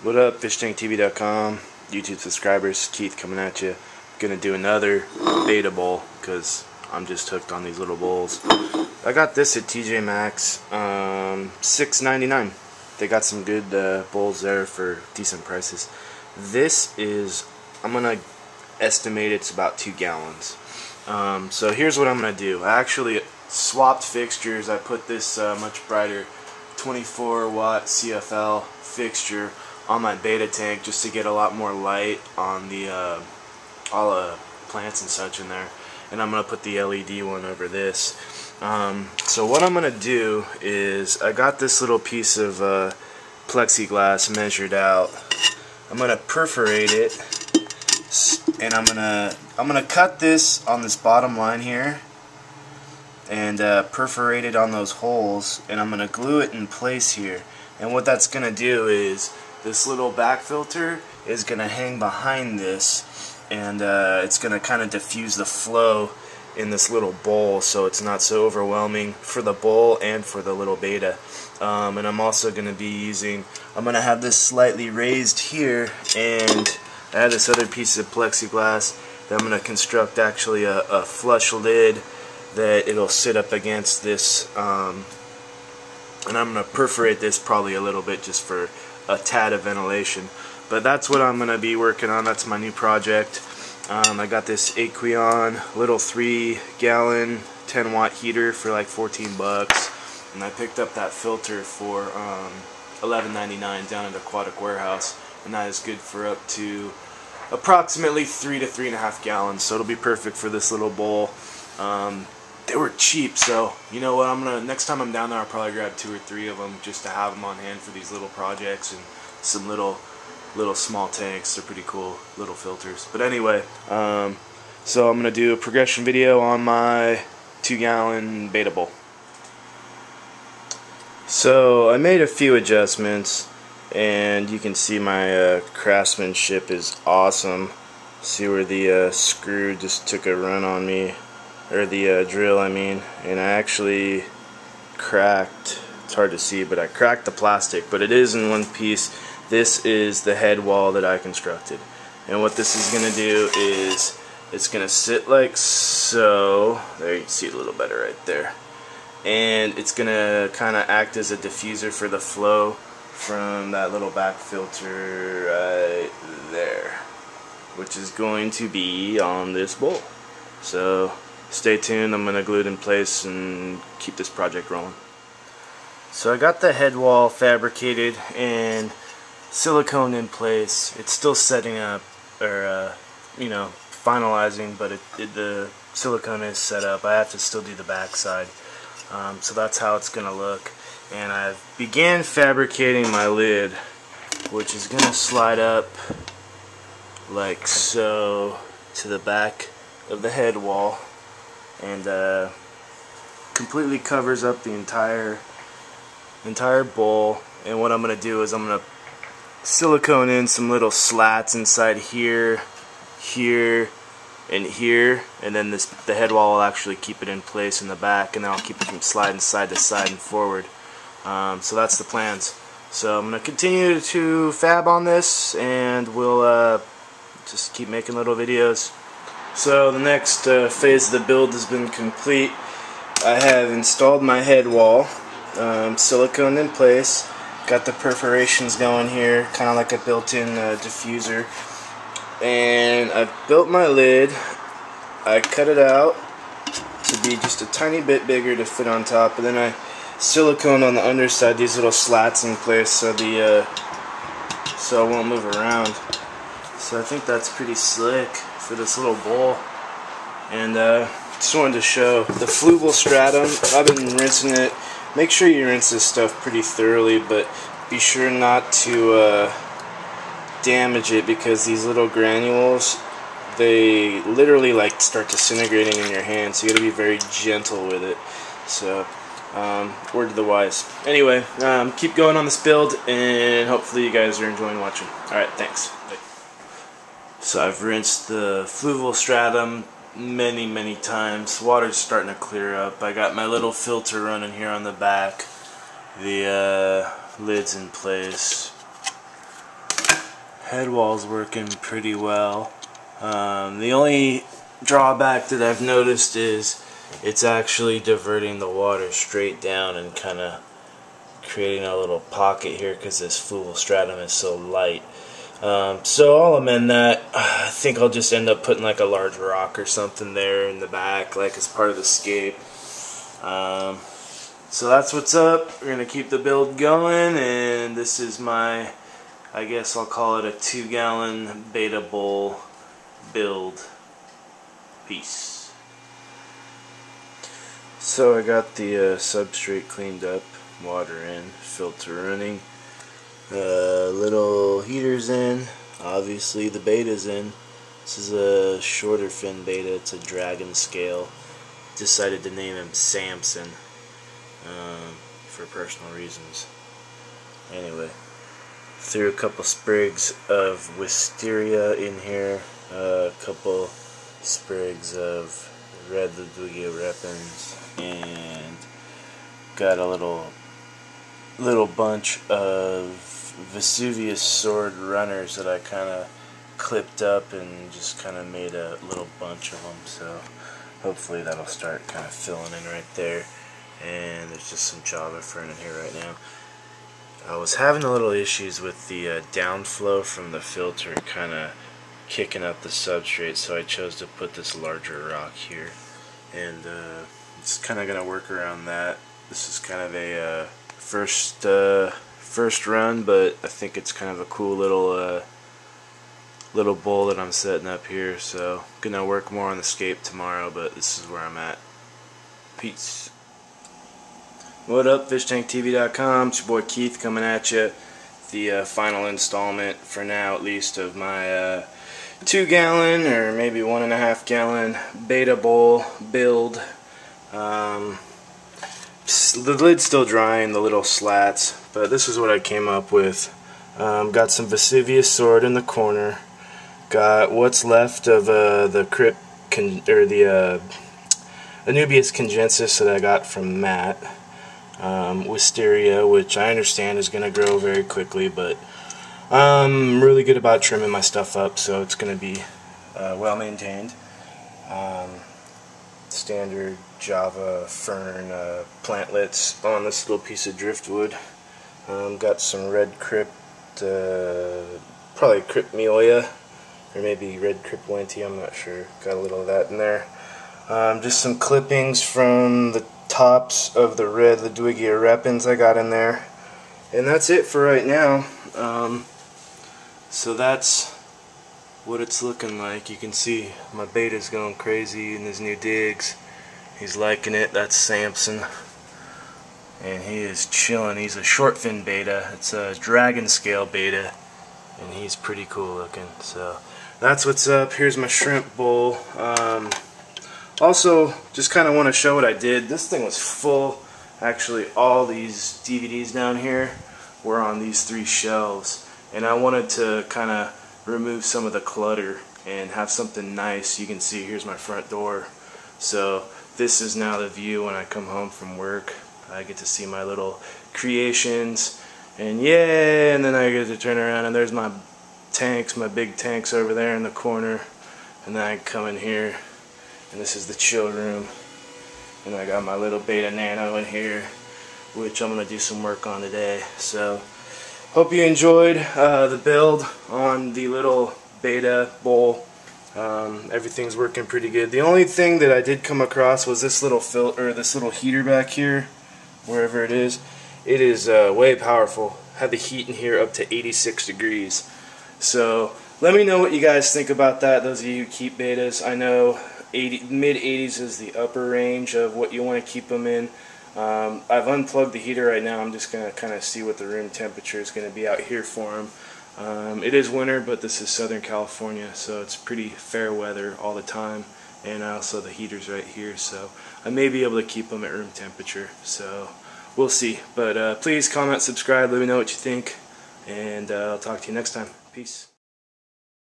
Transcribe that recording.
What up, FishTankTV.com, YouTube subscribers? Keith coming at you. Gonna do another beta bowl because I'm just hooked on these little bowls. I got this at TJ Maxx, $6.99. They got some good bowls there for decent prices. This is, I'm gonna estimate it's about 2 gallons. So here's what I'm gonna do. I actually swapped fixtures. I put this much brighter 24-watt CFL fixture on my beta tank just to get a lot more light on the all the plants and such in there, and I'm gonna put the LED one over this. So what I'm gonna do is, I got this little piece of plexiglass measured out. I'm gonna perforate it, and I'm gonna cut this on this bottom line here and perforate it on those holes, and I'm gonna glue it in place here. And what that's gonna do is, this little back filter is gonna hang behind this, and it's gonna kind of diffuse the flow in this little bowl so it's not so overwhelming for the bowl and for the little beta. And I'm also gonna be using, I'm gonna have this slightly raised here, and I have this other piece of plexiglass that I'm gonna construct actually a flush lid that it'll sit up against this, and I'm gonna perforate this probably a little bit just for a tad of ventilation. But that's what I'm gonna be working on. That's my new project. I got this Aqueon little 3-gallon 10-watt heater for like 14 bucks, and I picked up that filter for $11.99 down at Aquatic Warehouse, and that is good for up to approximately 3 to 3.5 gallons. So it'll be perfect for this little bowl. They were cheap, so you know what, next time I'm down there I'll probably grab 2 or 3 of them just to have them on hand for these little projects, and some little small tanks. They're pretty cool little filters. But anyway, so I'm gonna do a progression video on my 2-gallon beta bowl. So I made a few adjustments, and you can see my craftsmanship is awesome. See where the screw just took a run on me, or the drill I mean, and I actually cracked, it's hard to see, but I cracked the plastic, but it is in one piece. This is the head wall that I constructed, and what this is going to do is, it's going to sit like so. There, you can see it a little better right there, and it's going to kind of act as a diffuser for the flow from that little back filter right there, which is going to be on this bowl. So stay tuned. I'm going to glue it in place and keep this project rolling. So I got the head wall fabricated and silicone in place. It's still setting up, or you know, finalizing, but the silicone is set up. I have to still do the back side. So that's how it's going to look. And I've began fabricating my lid, which is going to slide up like so to the back of the head wall, and completely covers up the entire bowl. And what I'm going to do is, I'm going to silicone in some little slats inside here, here, and here, and then the head wall will actually keep it in place in the back, and then I'll keep it from sliding side to side and forward. So that's the plans. So I'm going to continue to fab on this, and we'll just keep making little videos. So the next phase of the build has been complete. I have installed my head wall, siliconed in place, got the perforations going here, kind of like a built-in diffuser, and I've built my lid. I cut it out to be just a tiny bit bigger to fit on top, and then I siliconed on the underside these little slats in place so so it won't move around. So I think that's pretty slick for this little bowl. And just wanted to show the Fluval Stratum. I've been rinsing it. Make sure you rinse this stuff pretty thoroughly, but be sure not to damage it, because these little granules, they literally like start disintegrating in your hand, so you gotta be very gentle with it. So word to the wise. Anyway, keep going on this build, and hopefully you guys are enjoying watching. Alright, thanks. Bye. So I've rinsed the Fluval Stratum many times. Water's starting to clear up. I got my little filter running here on the back. The lid's in place. head wall's working pretty well. The only drawback that I've noticed is it's actually diverting the water straight down and kind of creating a little pocket here because this Fluval Stratum is so light. So I'll amend that. I think I'll just end up putting like a large rock or something there in the back, like as part of the scape. So that's what's up. We're gonna keep the build going, and this is my, I guess I'll call it a 2-gallon Betta bowl build. Peace. So I got the substrate cleaned up, water in, filter running, little heaters in, obviously the Betta's in. This is a shorter fin Betta, it's a dragon scale. Decided to name him Samson for personal reasons. Anyway, threw a couple sprigs of Wisteria in here, a couple sprigs of red Ludwigia Repens, and got a little bunch of Vesuvius sword runners that I kind of clipped up and just kind of made a little bunch of them. So hopefully that'll start kind of filling in right there. And there's just some Java fern in here right now. I was having a little issues with the downflow from the filter kind of kicking up the substrate, so I chose to put this larger rock here, and it's kind of going to work around that. This is kind of a first run, but I think it's kind of a cool little bowl that I'm setting up here. So gonna work more on the scape tomorrow, but this is where I'm at. Peace. What up, FishTankTV.com? It's your boy Keith coming at you. The final installment, for now at least, of my 2-gallon or maybe 1.5-gallon Betta bowl build. The lid's still drying, the little slats, but this is what I came up with. Got some Vesuvius sword in the corner. Got what's left of the Crypt the Anubias Congensis that I got from Matt. Wisteria, which I understand is going to grow very quickly, but I'm really good about trimming my stuff up, so it's going to be well maintained. Standard Java fern plantlets on this little piece of driftwood. Got some red Crypt, probably Crypt Mi-Oya, or maybe red Crypt Wenty, I'm not sure. Got a little of that in there. Just some clippings from the tops of the red Ludwigia Repens I got in there, and that's it for right now. So that's what it's looking like. You can see my Betta's going crazy in his new digs. He's liking it. That's Samson, and he is chilling. He's a short fin Betta. It's a dragon scale Betta, and he's pretty cool looking. So that's what's up. Here's my shrimp bowl. Also, just kind of want to show what I did. This thing was full. Actually, all these DVDs down here were on these 3 shelves, and I wanted to kind of remove some of the clutter and have something nice. You can see here's my front door. So this is now the view when I come home from work. I get to see my little creations, and yeah, and then I get to turn around and there's my tanks, my big tanks over there in the corner, and then I come in here. And this is the chill room, and I got my little Betta Nano in here, which I'm going to do some work on today. So hope you enjoyed the build on the little Betta bowl. Everything's working pretty good. The only thing that I did come across was this little this little heater back here, wherever it is. It is way powerful. Had the heat in here up to 86 degrees. So let me know what you guys think about that, those of you who keep Bettas. I know mid-80s is the upper range of what you want to keep them in. I've unplugged the heater right now. I'm just going to kind of see what the room temperature is going to be out here for them. It is winter, but this is Southern California, so it's pretty fair weather all the time. And also the heater's right here, so I may be able to keep them at room temperature. So we'll see. But please comment, subscribe, let me know what you think, and I'll talk to you next time. Peace.